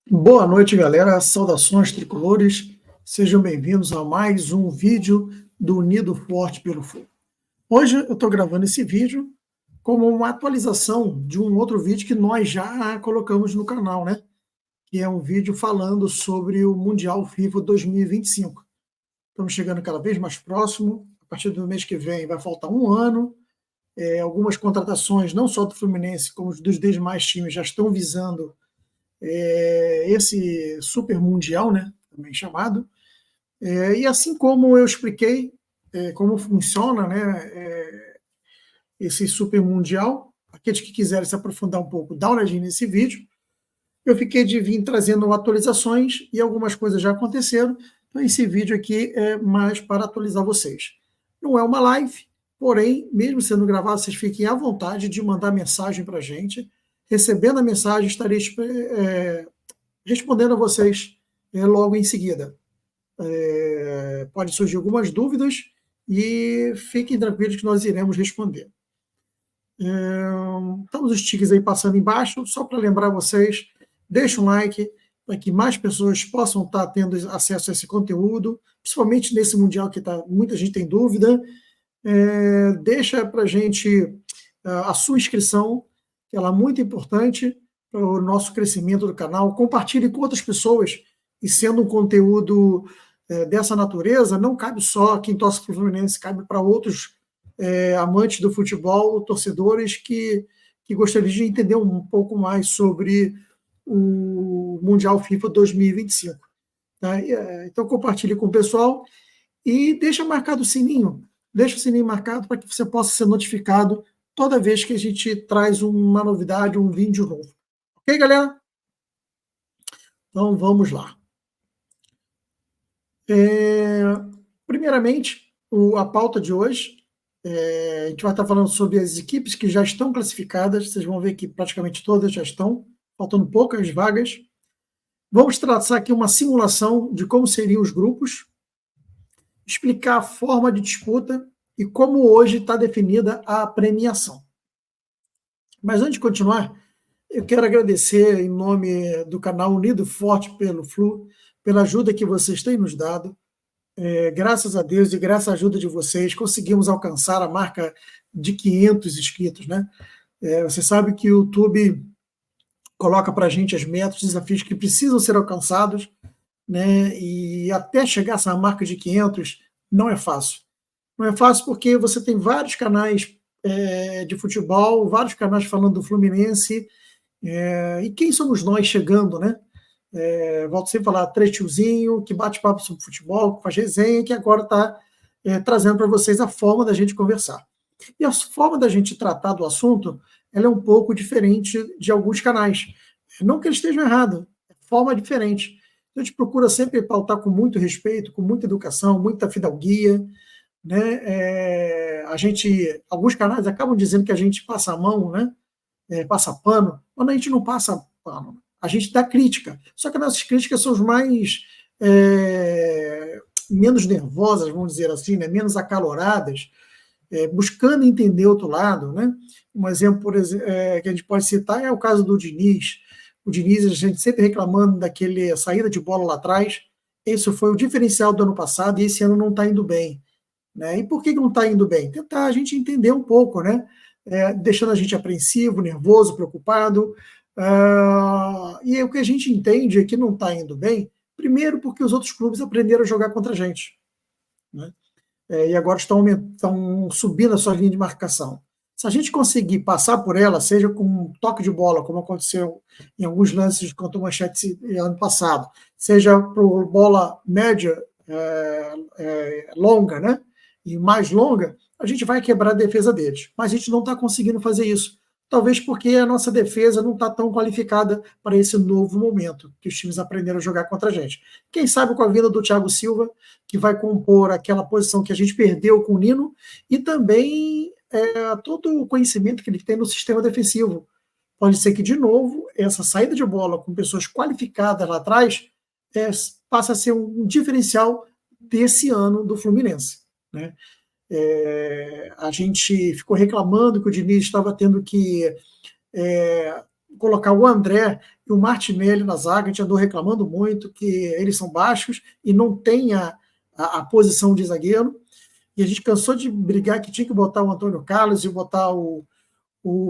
Boa noite, galera. Saudações tricolores. Sejam bem-vindos a mais um vídeo do Unido Forte pelo Flu. Hoje eu estou gravando esse vídeo como uma atualização de um outro vídeo que nós já colocamos no canal, né? Que é um vídeo falando sobre o Mundial FIFA 2025. Estamos chegando cada vez mais próximo. A partir do mês que vem vai faltar um ano. Algumas contratações, não só do Fluminense, como dos demais times, já estão visando esse super mundial, né, também chamado, e assim como eu expliquei como funciona, né, esse super mundial, aqueles que quiserem se aprofundar um pouco, dá uma olhadinha nesse vídeo. Eu fiquei de vir trazendo atualizações e algumas coisas já aconteceram, então esse vídeo aqui é mais para atualizar vocês. Não é uma live, porém, mesmo sendo gravado, vocês fiquem à vontade de mandar mensagem para a gente. Recebendo a mensagem, estarei respondendo a vocês logo em seguida. Pode surgir algumas dúvidas e fiquem tranquilos que nós iremos responder. Estamos os tickets aí passando embaixo, só para lembrar vocês, deixa um like para que mais pessoas possam estar tendo acesso a esse conteúdo, principalmente nesse Mundial que muita gente tem dúvida. Deixa para a gente a sua inscrição, que ela é muito importante para o nosso crescimento do canal. Compartilhe com outras pessoas, e sendo um conteúdo dessa natureza, não cabe só quem torce para o Fluminense, cabe para outros amantes do futebol, torcedores que gostariam de entender um pouco mais sobre o Mundial FIFA 2025. Tá? Então, compartilhe com o pessoal e deixa marcado o sininho. Deixa o sininho marcado para que você possa ser notificado toda vez que a gente traz uma novidade, um vídeo novo. Ok, galera? Então, vamos lá. Primeiramente, a pauta de hoje, a gente vai estar falando sobre as equipes que já estão classificadas. Vocês vão ver que praticamente todas já estão, faltando poucas vagas. Vamos traçar aqui uma simulação de como seriam os grupos, explicar a forma de disputa e como hoje está definida a premiação. Mas antes de continuar, eu quero agradecer em nome do canal Unido Forte pelo Flu, pela ajuda que vocês têm nos dado. Graças a Deus e graças à ajuda de vocês, conseguimos alcançar a marca de 500 inscritos, né? Você sabe que o YouTube coloca para a gente as metas, os desafios que precisam ser alcançados, né? E até chegar a essa marca de 500 não é fácil. Não é fácil porque você tem vários canais de futebol, vários canais falando do Fluminense, e quem somos nós chegando, né? Volto sempre a falar, três tiozinho, que bate papo sobre futebol, que faz resenha, que agora está trazendo para vocês a forma da gente conversar. E a forma da gente tratar do assunto, ela é um pouco diferente de alguns canais. Não que eles estejam errados, é forma diferente. A gente procura sempre pautar com muito respeito, com muita educação, muita fidalguia, né? Alguns canais acabam dizendo que a gente passa a mão, né? Passa pano, mas a gente não passa pano. A gente dá crítica. Só que as nossas críticas são menos nervosas, vamos dizer assim, né? Menos acaloradas, buscando entender outro lado, né? Um exemplo, por exemplo, que a gente pode citar é o caso do Diniz. O Diniz, a gente sempre reclamando daquele saída de bola lá atrás. Esse foi o diferencial do ano passado e esse ano não está indo bem. Né? E por que não está indo bem? Tentar a gente entender um pouco, né? Deixando a gente apreensivo, nervoso, preocupado. E o que a gente entende é que não está indo bem, primeiro porque os outros clubes aprenderam a jogar contra a gente. Né? E agora estão subindo a sua linha de marcação. Se a gente conseguir passar por ela, seja com um toque de bola, como aconteceu em alguns lances contra o Manchete ano passado, seja por bola média, longa, né? E mais longa, a gente vai quebrar a defesa deles. Mas a gente não está conseguindo fazer isso. Talvez porque a nossa defesa não está tão qualificada para esse novo momento que os times aprenderam a jogar contra a gente. Quem sabe com a vinda do Thiago Silva, que vai compor aquela posição que a gente perdeu com o Nino, e também todo o conhecimento que ele tem no sistema defensivo. Pode ser que, de novo, essa saída de bola com pessoas qualificadas lá atrás passe a ser um diferencial desse ano do Fluminense. Né? A gente ficou reclamando que o Diniz estava tendo que colocar o André e o Martinelli na zaga. A gente andou reclamando muito que eles são baixos e não tem a posição de zagueiro. E a gente cansou de brigar que tinha que botar o Antônio Carlos e botar o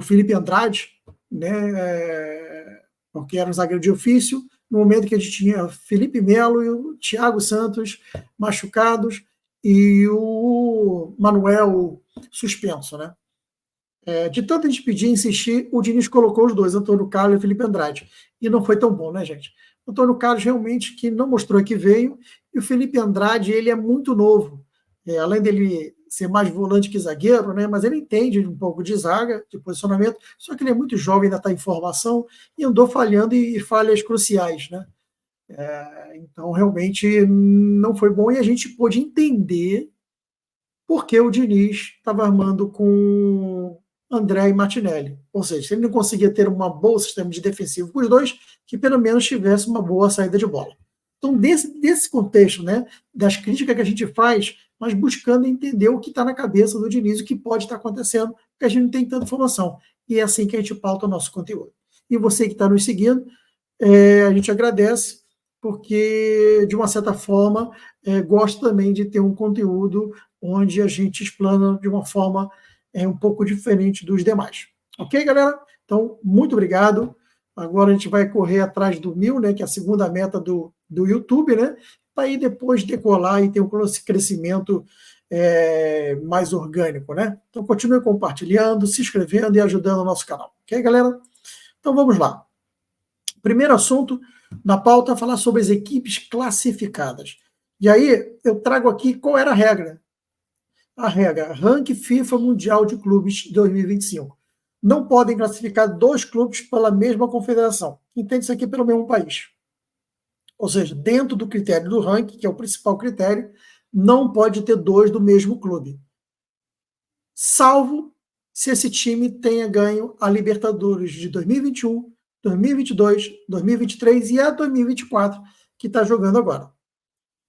Felipe Andrade, né, porque era um zagueiro de ofício, no momento que a gente tinha Felipe Melo e o Thiago Santos machucados e o Manuel suspenso, né? De tanto a gente pedir e insistir, o Diniz colocou os dois, Antônio Carlos e Felipe Andrade. E não foi tão bom, né, gente? O Antônio Carlos realmente que não mostrou que veio, e o Felipe Andrade, ele é muito novo. Além dele ser mais volante que zagueiro, né, mas ele entende um pouco de zaga, de posicionamento, só que ele é muito jovem, ainda está em formação, e andou falhando e falhas cruciais, né? Então, realmente, não foi bom, e a gente pôde entender porque o Diniz estava armando com André e Martinelli. Ou seja, se ele não conseguia ter um bom sistema de defensivo com os dois, que pelo menos tivesse uma boa saída de bola. Então, desse contexto, né, das críticas que a gente faz, mas buscando entender o que está na cabeça do Diniz, o que pode estar acontecendo, porque a gente não tem tanta informação. E é assim que a gente pauta o nosso conteúdo. E você que está nos seguindo, a gente agradece, porque, de uma certa forma, gosto também de ter um conteúdo onde a gente explana de uma forma um pouco diferente dos demais. Ok, galera? Então, muito obrigado. Agora a gente vai correr atrás do 1000, né, que é a segunda meta do YouTube, né, para aí depois decolar e ter um crescimento mais orgânico, né? Então, continue compartilhando, se inscrevendo e ajudando o nosso canal. Ok, galera? Então, vamos lá. Primeiro assunto na pauta é falar sobre as equipes classificadas. E aí eu trago aqui qual era a regra. A regra, ranking FIFA Mundial de Clubes 2025. Não podem classificar dois clubes pela mesma confederação. Entende isso aqui pelo mesmo país. Ou seja, dentro do critério do ranking, que é o principal critério, não pode ter dois do mesmo clube. Salvo se esse time tenha ganho a Libertadores de 2021, 2022, 2023 e a 2024, que está jogando agora.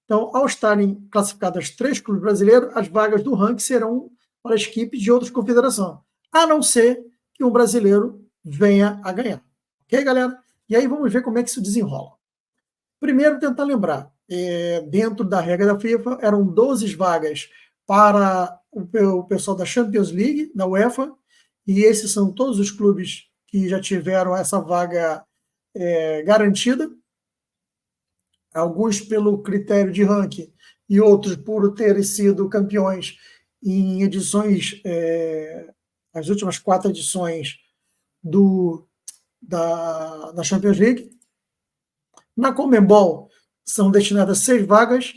Então, ao estarem classificadas 3 clubes brasileiros, as vagas do ranking serão para as equipes de outras confederações, a não ser que um brasileiro venha a ganhar. Ok, galera? E aí vamos ver como é que isso desenrola. Primeiro, tentar lembrar, dentro da regra da FIFA, eram 12 vagas para o pessoal da Champions League, da UEFA, e esses são todos os clubes que já tiveram essa vaga garantida, alguns pelo critério de ranking e outros por terem sido campeões em edições, as últimas 4 edições da Champions League. Na Conmebol são destinadas 6 vagas,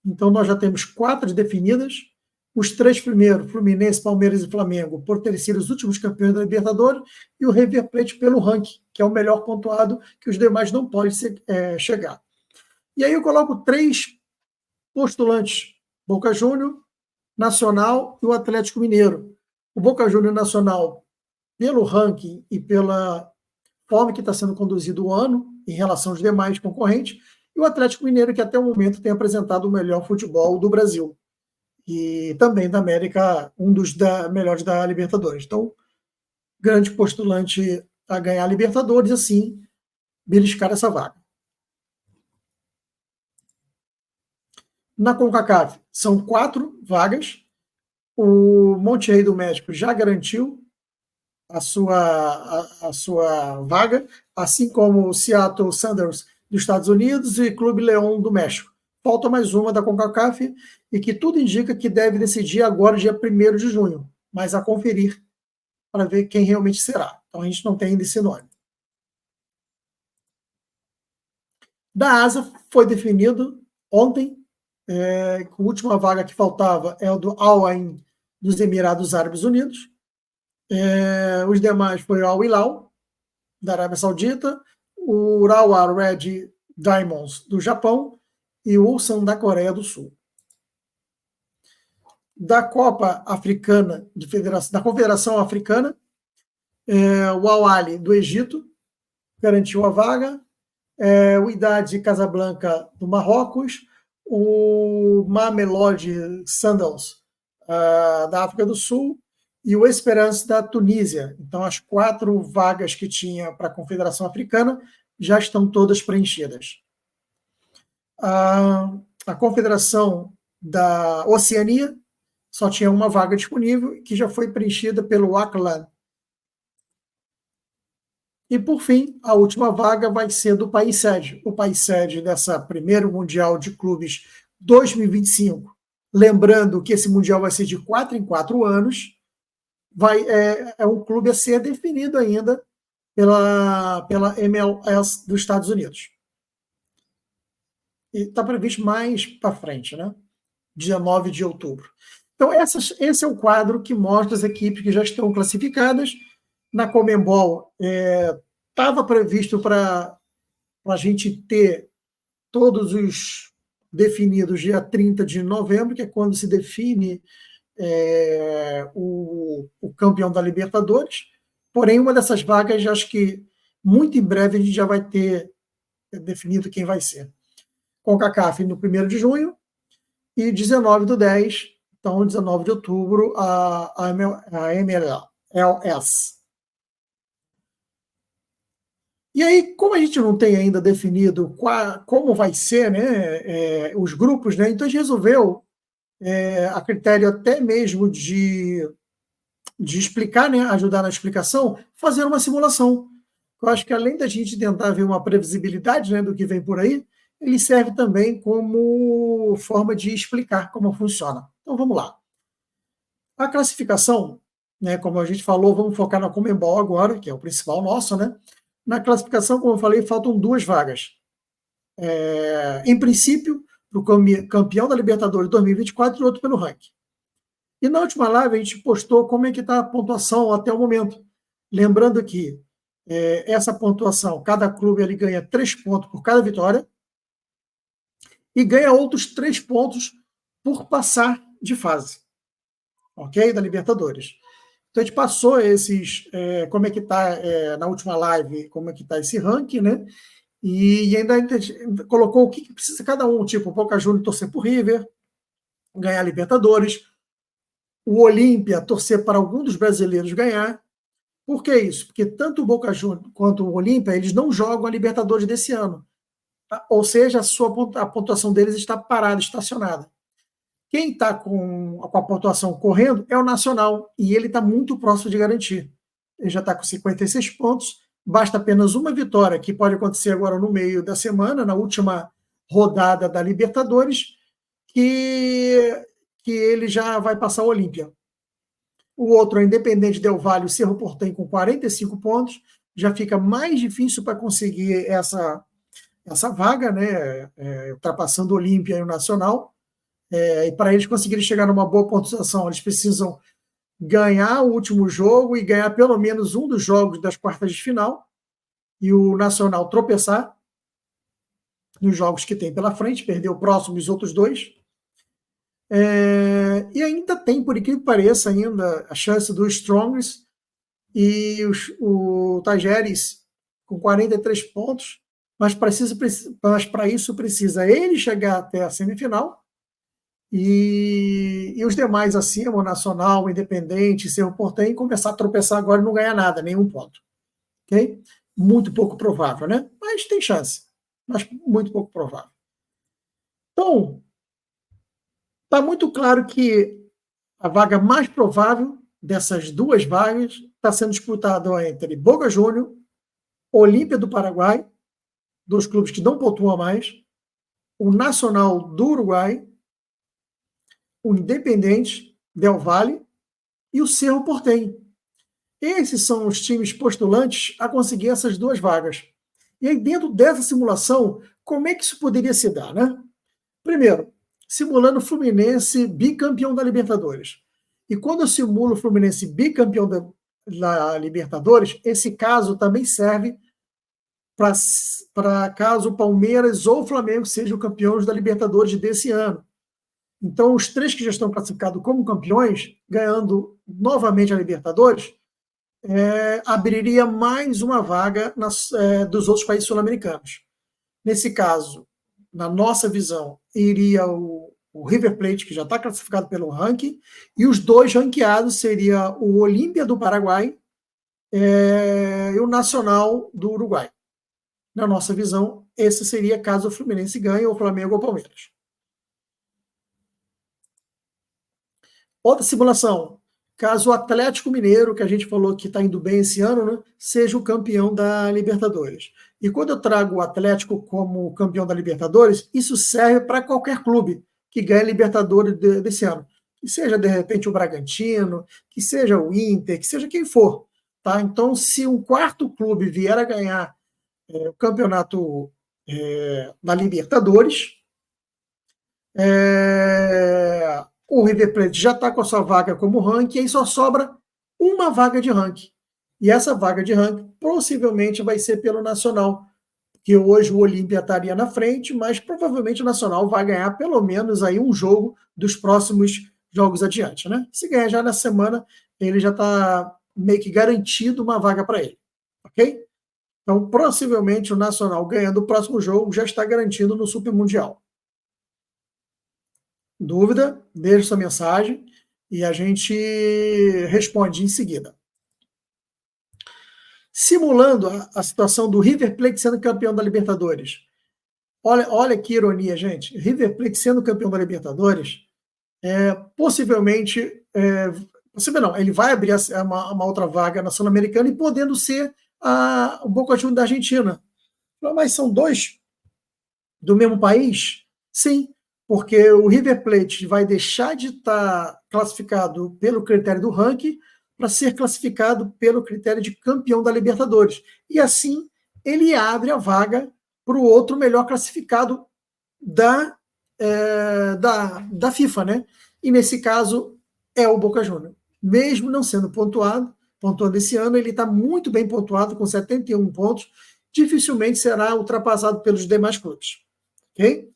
então nós já temos 4 definidas. Os 3 primeiros, Fluminense, Palmeiras e Flamengo, por terem sido os últimos campeões da Libertadores, e o River Plate pelo ranking, que é o melhor pontuado, que os demais não podem chegar. E aí eu coloco 3 postulantes: Boca Juniors, Nacional e o Atlético Mineiro. O Boca Juniors Nacional, pelo ranking e pela forma que está sendo conduzido o ano em relação aos demais concorrentes, e o Atlético Mineiro, que até o momento tem apresentado o melhor futebol do Brasil e também da América, um dos melhores da Libertadores. Então, grande postulante a ganhar a Libertadores, assim, beliscar essa vaga. Na CONCACAF, são 4 vagas. O Monterrey do México já garantiu a sua vaga, assim como o Seattle Sounders dos Estados Unidos e Clube León do México. Falta mais uma da CONCACAF e que tudo indica que deve decidir agora, dia 1º de junho, mas a conferir para ver quem realmente será. Então a gente não tem ainda esse nome. Da Ásia foi definido ontem, a última vaga que faltava é o do Al Ain dos Emirados Árabes Unidos. Os demais foi o Al Hilal, da Arábia Saudita, o Urawa Red Diamonds, do Japão, e o Ulsan, da Coreia do Sul. Da Copa Africana, da Confederação Africana, o Al Ahly, do Egito, garantiu a vaga, o Wydad Casablanca, do Marrocos, o Mamelodi Sundowns, da África do Sul, e o Esperance da Tunísia. Então, as 4 vagas que tinha para a Confederação Africana já estão todas preenchidas. A Confederação da Oceania só tinha uma vaga disponível, que já foi preenchida pelo ACLAN. E, por fim, a última vaga vai ser do país sede. O país sede dessa primeiro Mundial de Clubes 2025. Lembrando que esse Mundial vai ser de 4 em 4 anos. É um clube a ser definido ainda pela MLS dos Estados Unidos. E está previsto mais para frente, né? Dia 9 de outubro. Então, esse é o quadro que mostra as equipes que já estão classificadas. Na Conmebol, estava previsto para a gente ter todos os definidos dia 30 de novembro, que é quando se define o campeão da Libertadores. Porém, uma dessas vagas, acho que muito em breve a gente já vai ter definido quem vai ser. CONCACAF no 1º de junho e 19/10, então 19 de outubro, a MLS. E aí, como a gente não tem ainda definido como vai ser, né, os grupos, né, então a gente resolveu, a critério até mesmo de explicar, né, ajudar na explicação, fazer uma simulação. Eu acho que além da gente tentar ver uma previsibilidade, né, do que vem por aí, ele serve também como forma de explicar como funciona. Então vamos lá. A classificação, né, como a gente falou, vamos focar na Conmebol agora, que é o principal nosso, né? Na classificação, como eu falei, faltam 2 vagas. Em princípio, para o campeão da Libertadores 2024 e outro pelo ranking. E na última live a gente postou como é que está a pontuação até o momento. Lembrando que essa pontuação, cada clube ele ganha 3 pontos por cada vitória e ganha outros 3 pontos por passar de fase, ok? Da Libertadores. Então a gente passou esses, como é que está na última live, como é que está esse ranking, né? E ainda colocou o que precisa cada um, tipo o Boca Juniors torcer por River, ganhar a Libertadores, o Olímpia torcer para algum dos brasileiros ganhar. Por que isso? Porque tanto o Boca Juniors quanto o Olímpia, eles não jogam a Libertadores desse ano. Ou seja, a pontuação deles está parada, estacionada. Quem está com a pontuação correndo é o Nacional, e ele está muito próximo de garantir. Ele já está com 56 pontos, basta apenas uma vitória, que pode acontecer agora no meio da semana, na última rodada da Libertadores, que ele já vai passar o Olímpia. O outro é o Independente Del Valle, o Cerro Porteño, com 45 pontos, já fica mais difícil para conseguir essa vaga, né? Ultrapassando o Olímpia e o Nacional. E para eles conseguirem chegar numa boa pontuação, eles precisam ganhar o último jogo e ganhar pelo menos um dos jogos das quartas de final, e o Nacional tropeçar nos jogos que tem pela frente, perder o próximo e os outros 2. E ainda tem, por incrível que pareça, ainda a chance do Strongest e o Tajeres com 43 pontos, mas para isso precisa ele chegar até a semifinal e os demais acima, o Nacional, o Independente, Cerro Porteño, começar a tropeçar agora e não ganhar nada, nenhum ponto. Okay? Muito pouco provável, né? Mas tem chance, mas muito pouco provável. Então, está muito claro que a vaga mais provável dessas 2 vagas está sendo disputada entre Boca Juniors, Olímpia do Paraguai, 2 clubes que não pontuam mais, o Nacional do Uruguai, o Independente Del Valle e o Cerro Porteño. Esses são os times postulantes a conseguir essas 2 vagas. E aí, dentro dessa simulação, como é que isso poderia se dar, né? Primeiro, simulando o Fluminense bicampeão da Libertadores. E quando eu simulo o Fluminense bicampeão da Libertadores, esse caso também serve para caso o Palmeiras ou o Flamengo sejam campeões da Libertadores desse ano. Então, os 3 que já estão classificados como campeões, ganhando novamente a Libertadores, abriria mais uma vaga dos outros países sul-americanos. Nesse caso, na nossa visão, iria o o River Plate, que já está classificado pelo ranking, e os dois ranqueados seria o Olímpia do Paraguai e o Nacional do Uruguai. Na nossa visão, esse seria caso o Fluminense ganhe, ou o Flamengo ou o Palmeiras. Outra simulação, caso o Atlético Mineiro, que a gente falou que está indo bem esse ano, né, seja o campeão da Libertadores. E quando eu trago o Atlético como campeão da Libertadores, isso serve para qualquer clube que ganhe a Libertadores desse ano. Que seja, de repente, o Bragantino, que seja o Inter, que seja quem for. Tá? Então, se um quarto clube vier a ganhar o campeonato da Libertadores, o River Plate já está com a sua vaga como ranking, e aí só sobra uma vaga de ranking. E essa vaga de ranking possivelmente vai ser pelo Nacional, que hoje o Olímpia estaria na frente, mas provavelmente o Nacional vai ganhar pelo menos aí um jogo dos próximos jogos adiante, né? Se ganhar já na semana, ele já está meio que garantido uma vaga para ele, ok? Então, possivelmente o Nacional ganhando o próximo jogo já está garantido no Super Mundial. Dúvida? Deixe sua mensagem e a gente responde em seguida. Simulando a situação do River Plate sendo campeão da Libertadores. Olha que ironia, gente. River Plate sendo campeão da Libertadores, possivelmente, não, ele vai abrir uma outra vaga na Sul-Americana e podendo ser o Boca Juniors da Argentina. Mas são dois do mesmo país? Sim, porque o River Plate vai deixar de estar classificado pelo critério do ranking para ser classificado pelo critério de campeão da Libertadores. E assim ele abre a vaga para o outro melhor classificado da FIFA, né? E nesse caso é o Boca Juniors. Mesmo não sendo pontuando esse ano, ele está muito bem pontuado, com 71 pontos, dificilmente será ultrapassado pelos demais clubes. Ok?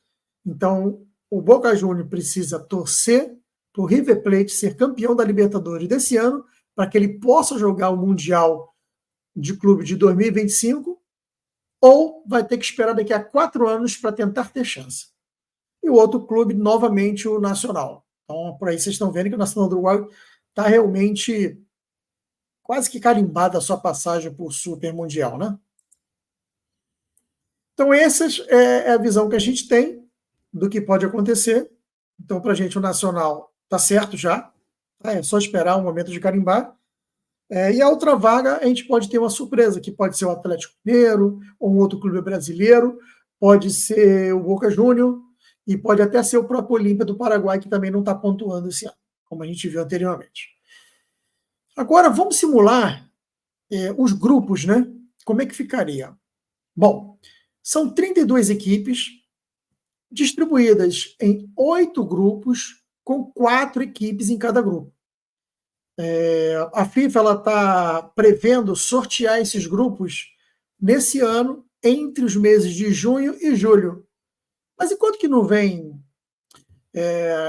Então, o Boca Juniors precisa torcer para o River Plate ser campeão da Libertadores desse ano, para que ele possa jogar o Mundial de Clube de 2025, ou vai ter que esperar daqui a 4 anos para tentar ter chance. E o outro clube, novamente, o Nacional. Então, por aí vocês estão vendo que o Nacional do Uruguai está realmente quase que carimbada a sua passagem por Super Mundial, né? Então, essa é a visão que a gente tem do que pode acontecer. Então, para a gente, o Nacional está certo já. É só esperar o momento de carimbar. E a outra vaga, a gente pode ter uma surpresa, que pode ser o Atlético Mineiro, ou um outro clube brasileiro, pode ser o Boca Juniors, e pode até ser o próprio Olímpia do Paraguai, que também não está pontuando esse ano, como a gente viu anteriormente. Agora, vamos simular os grupos, né? Como é que ficaria? Bom, são 32 equipes distribuídas em 8 grupos, com 4 equipes em cada grupo. A FIFA está prevendo sortear esses grupos nesse ano, entre os meses de junho e julho. Mas enquanto que não vem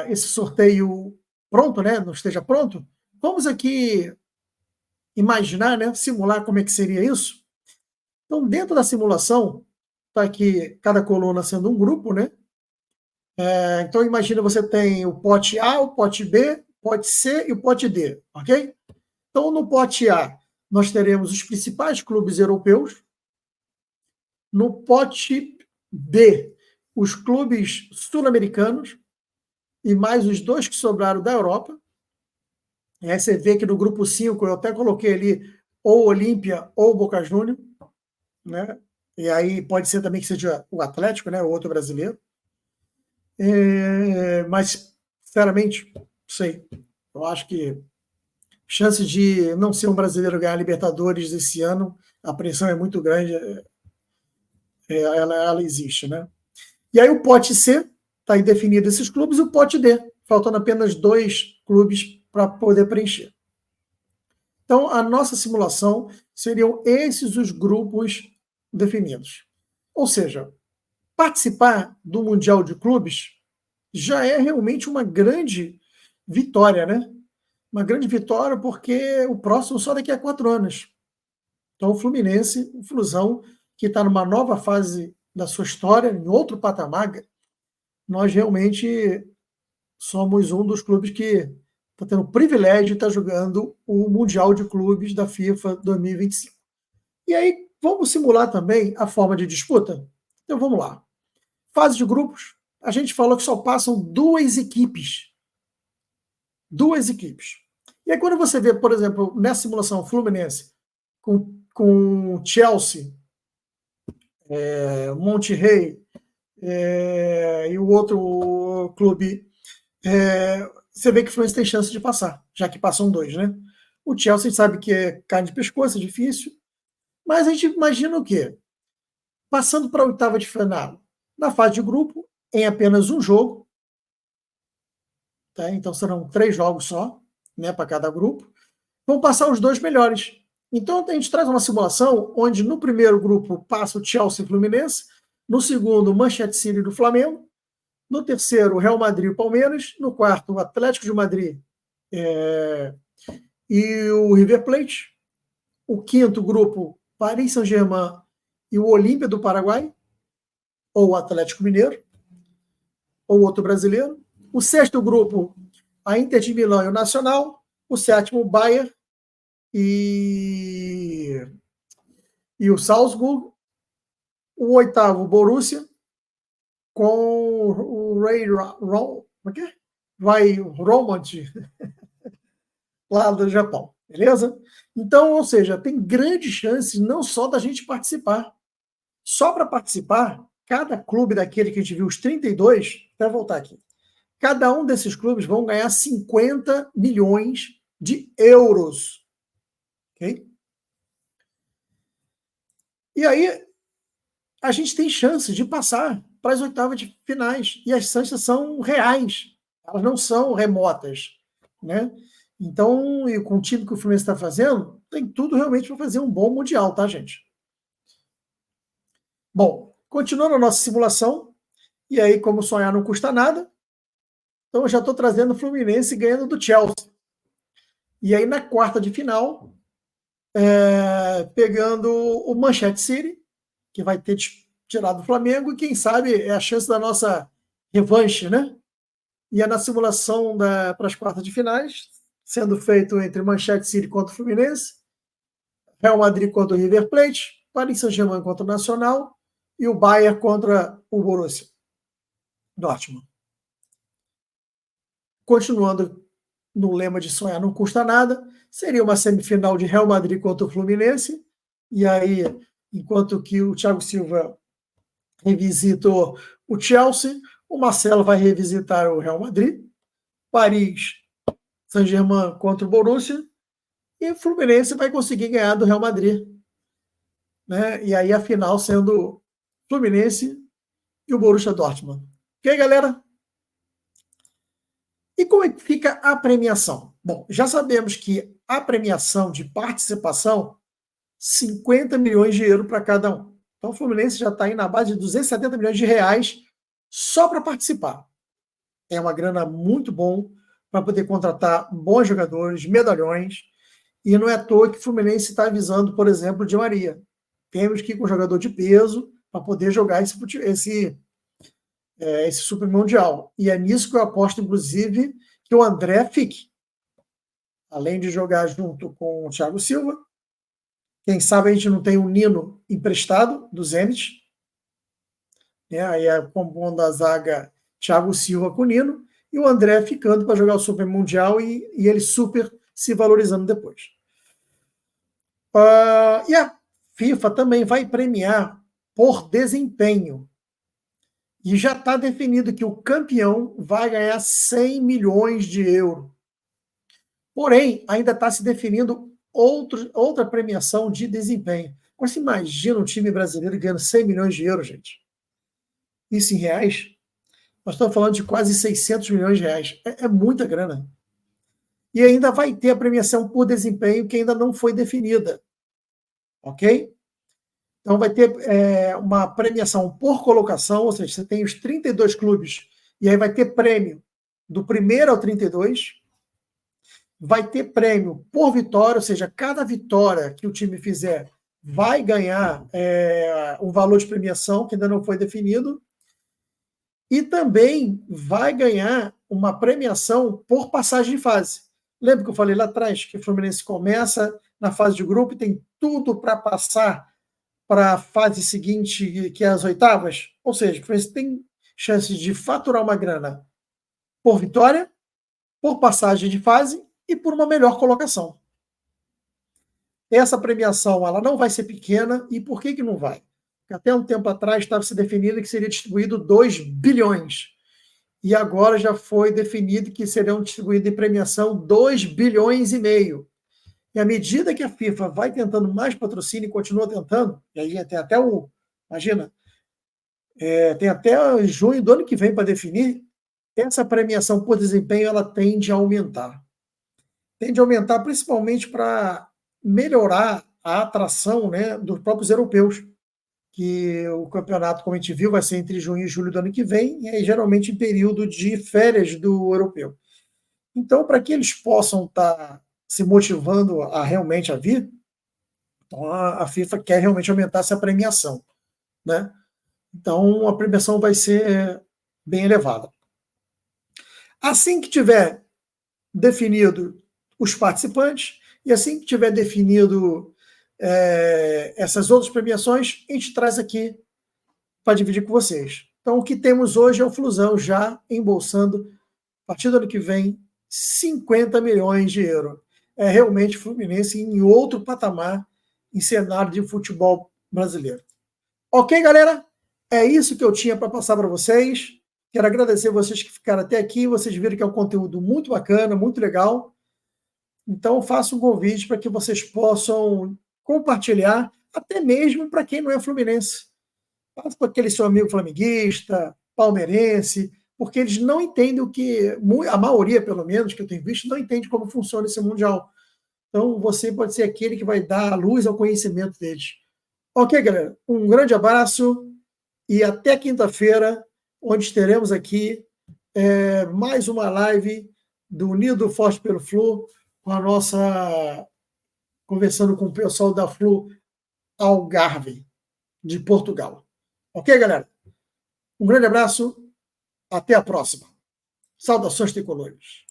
esse sorteio pronto, né, não esteja pronto, vamos aqui imaginar, né, simular como é que seria isso. Então, dentro da simulação, está aqui cada coluna sendo um grupo, né? Então, imagina, você tem o pote A, o pote B, o pote C e o pote D, ok? Então, no pote A, nós teremos os principais clubes europeus. No pote B, os clubes sul-americanos e mais os 2 que sobraram da Europa. E aí você vê que no grupo 5 eu até coloquei ali ou Olímpia ou Boca Juniors, né? E aí pode ser também que seja o Atlético, né? O outro brasileiro. Mas, sinceramente, não sei. Eu acho que chance de não ser um brasileiro ganhar a Libertadores esse ano, a pressão é muito grande, ela existe, né? E aí o pote C, está aí definido esses clubes, e o pote D, faltando apenas 2 clubes para poder preencher. Então, a nossa simulação seriam esses os grupos definidos. Ou seja, participar do Mundial de Clubes já é realmente uma grande vitória, né? Uma grande vitória, porque o próximo só daqui a 4 anos. Então, o Fluminense, o Flusão, que está numa nova fase da sua história, em outro patamar, nós realmente somos um dos clubes que está tendo o privilégio de estar jogando o Mundial de Clubes da FIFA 2025. E aí, vamos simular também a forma de disputa? Então, vamos lá. Fase de grupos, a gente falou que só passam duas equipes. Duas equipes. E aí, quando você vê, por exemplo, nessa simulação Fluminense, com Chelsea, Monterrey e o outro clube, você vê que o Fluminense tem chance de passar, já que passam dois, né? O Chelsea sabe que é carne de pescoço, é difícil, mas a gente imagina o quê? Passando para a oitava de final, na fase de grupo, em apenas um jogo, tá? Então serão 3 jogos só, né, para cada grupo, vão passar os 2 melhores. Então a gente traz uma simulação onde no primeiro grupo passa o Chelsea e o Fluminense, no segundo o Manchester City do Flamengo, no terceiro o Real Madrid e o Palmeiras, no quarto o Atlético de Madrid e o River Plate, o quinto grupo Paris Saint-Germain e o Olímpia do Paraguai, ou o Atlético Mineiro, ou outro brasileiro. O sexto grupo, a Inter de Milão e o Nacional. O sétimo, o Bayern e o Salzburg. O oitavo, o Borussia, com o Ray Romand, lá do Japão. Beleza? Então, ou seja, tem grandes chances não só da gente participar. Só para participar, cada clube daquele que a gente viu, os 32, até voltar aqui, cada um desses clubes vão ganhar 50 milhões de euros. Okay? E aí, a gente tem chance de passar para as oitavas de finais. E as chances são reais. Elas não são remotas. Né? Então, e com o time que o Fluminense está fazendo, tem tudo realmente para fazer um bom Mundial, tá, gente? Bom, continuando a nossa simulação, e aí, como sonhar não custa nada, então eu já estou trazendo o Fluminense ganhando do Chelsea. E aí, na quarta de final, pegando o Manchester City, que vai ter tirado o Flamengo, e quem sabe é a chance da nossa revanche, né? E é na simulação para as quartas de finais, sendo feito entre Manchester City contra o Fluminense, Real Madrid contra o River Plate, Paris Saint-Germain contra o Nacional e o Bayern contra o Borussia Dortmund. Continuando no lema de sonhar não custa nada, seria uma semifinal de Real Madrid contra o Fluminense, e aí, enquanto que o Thiago Silva revisita o Chelsea, o Marcelo vai revisitar o Real Madrid, Paris Saint-Germain contra o Borussia, e o Fluminense vai conseguir ganhar do Real Madrid. Né? E aí a final sendo Fluminense e o Borussia Dortmund. Ok, galera? E como é que fica a premiação? Bom, já sabemos que a premiação de participação, 50 milhões de euros para cada um. Então o Fluminense já está aí na base de 270 milhões de reais só para participar. É uma grana muito bom para poder contratar bons jogadores, medalhões, e não é à toa que o Fluminense está avisando, por exemplo, o Di Maria. Temos que ir com um jogador de peso para poder jogar esse Super Mundial. E é nisso que eu aposto, inclusive, que o André fique. Além de jogar junto com o Thiago Silva, quem sabe a gente não tem um Nino emprestado do Zenit, né? Aí é compondo a zaga Thiago Silva com o Nino, e o André ficando para jogar o Super Mundial e ele super se valorizando depois. E a FIFA também vai premiar por desempenho. E já está definido que o campeão vai ganhar 100 milhões de euros. Porém, ainda está se definindo outra premiação de desempenho. Mas você imagina um time brasileiro ganhando 100 milhões de euros, gente? Isso em reais? Nós estamos falando de quase 600 milhões de reais. É muita grana. E ainda vai ter a premiação por desempenho que ainda não foi definida. Ok? Então vai ter uma premiação por colocação, ou seja, você tem os 32 clubes, e aí vai ter prêmio do primeiro ao 32, vai ter prêmio por vitória, ou seja, cada vitória que o time fizer vai ganhar um valor de premiação que ainda não foi definido, e também vai ganhar uma premiação por passagem de fase. Lembra que eu falei lá atrás que o Fluminense começa na fase de grupo e tem tudo para passar para a fase seguinte, que é as oitavas? Ou seja, o Fluminense tem chances de faturar uma grana por vitória, por passagem de fase e por uma melhor colocação. Essa premiação ela não vai ser pequena. E por que não vai? Porque até um tempo atrás estava se definido que seria distribuído 2 bilhões. E agora já foi definido que serão distribuídos em premiação 2,5 bilhões. E à medida que a FIFA vai tentando mais patrocínio e continua tentando, e aí tem até imagina, tem até junho do ano que vem para definir, essa premiação por desempenho ela tende a aumentar. Tende a aumentar principalmente para melhorar a atração, né, dos próprios europeus, que o campeonato, como a gente viu, vai ser entre junho e julho do ano que vem, e aí geralmente em período de férias do europeu. Então, para que eles possam estar se motivando a realmente a vir, então a FIFA quer realmente aumentar essa premiação, né? Então, a premiação vai ser bem elevada. Assim que tiver definido os participantes, e assim que tiver definido essas outras premiações, a gente traz aqui para dividir com vocês. Então, o que temos hoje é o Flusão já embolsando, a partir do ano que vem, 50 milhões de euros. É realmente o Fluminense em outro patamar em cenário de futebol brasileiro. Ok, galera? É isso que eu tinha para passar para vocês. Quero agradecer vocês que ficaram até aqui. Vocês viram que é um conteúdo muito bacana, muito legal. Então, faço um convite para que vocês possam compartilhar, até mesmo para quem não é fluminense. Faça para aquele seu amigo flamenguista, palmeirense, porque eles não entendem o que, a maioria, pelo menos, que eu tenho visto, não entende como funciona esse Mundial. Então, você pode ser aquele que vai dar a luz ao conhecimento deles. Ok, galera? Um grande abraço e até quinta-feira, onde teremos aqui mais uma live do Unido Forte pelo Flu, com a nossa conversando com o pessoal da Flu Algarve, de Portugal. Ok, galera? Um grande abraço, até a próxima. Saudações tricolores.